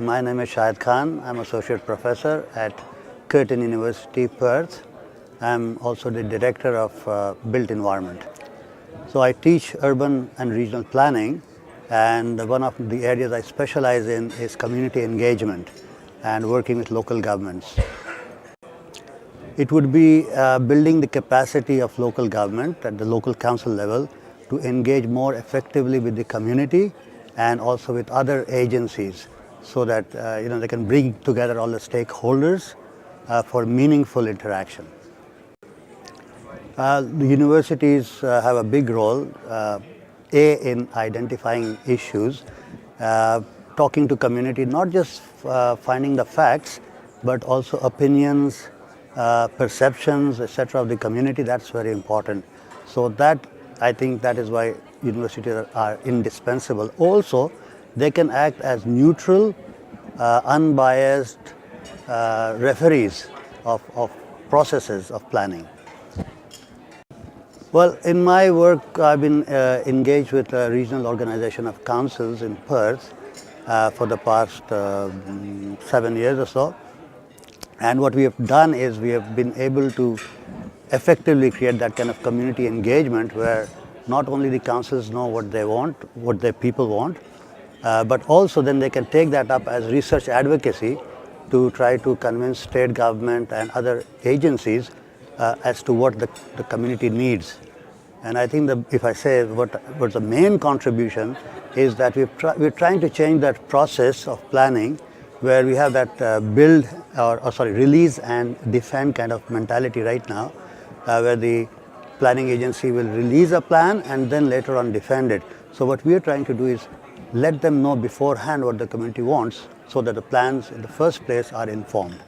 my name is Shahed Khan. I'm Associate Professor at Curtin University, Perth. I'm also the Director of Built Environment. So I teach urban and regional planning, and one of the areas I specialize in is community engagement and working with local governments. It would be building the capacity of local government at the local council level to engage more effectively with the community and also with other agencies, so that they can bring together all the stakeholders for meaningful interaction. The universities have a big role, in identifying issues, talking to community, not just finding the facts, but also opinions, perceptions, etc. of the community. That's very important. So I think that is why universities are indispensable. Also, they can act as neutral, unbiased referees of processes of planning. Well, in my work, I've been engaged with a regional organization of councils in Perth for the past 7 years or so. And what we have done is we have been able to effectively create that kind of community engagement where not only the councils know what they want, what their people want, but also then they can take that up as research advocacy to try to convince state government and other agencies as to what the community needs. And I think that if I say what's the main contribution is that we're trying to change that process of planning where we have that release and defend kind of mentality right now, where the planning agency will release a plan and then later on defend it. So what we are trying to do is let them know beforehand what the community wants so that the plans in the first place are informed.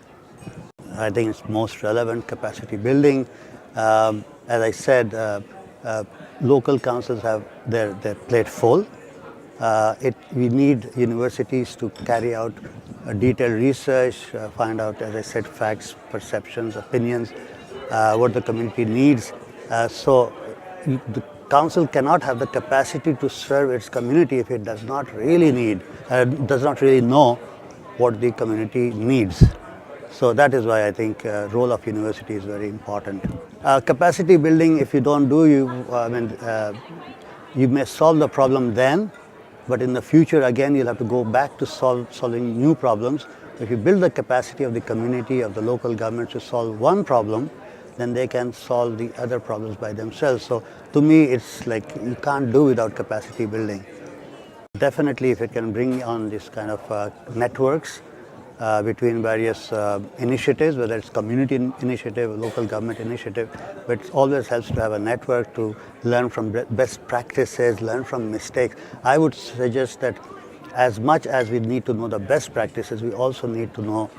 I think it's most relevant capacity building. As I said, local councils have their plate full. We need universities to carry out detailed research, find out, as I said, facts, perceptions, opinions, what the community needs. So the council cannot have the capacity to serve its community if it does not really know what the community needs. So that is why I think role of university is very important. Capacity building, if you don't do, you may solve the problem then, but in the future again you'll have to go back to solving new problems. If you build the capacity of the community, of the local government to solve one problem, then they can solve the other problems by themselves. So to me it's like you can't do without capacity building. Definitely if it can bring on this kind of networks between various initiatives, whether it's community initiative, local government initiative, but it always helps to have a network to learn from best practices, learn from mistakes. I would suggest that as much as we need to know the best practices, we also need to know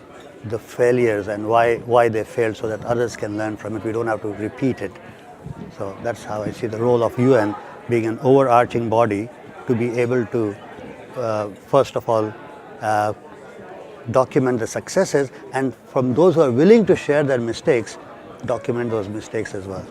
the failures and why they failed so that others can learn from it. We don't have to repeat it. So that's how I see the role of UN being an overarching body to be able to, first of all, document the successes, and from those who are willing to share their mistakes, document those mistakes as well.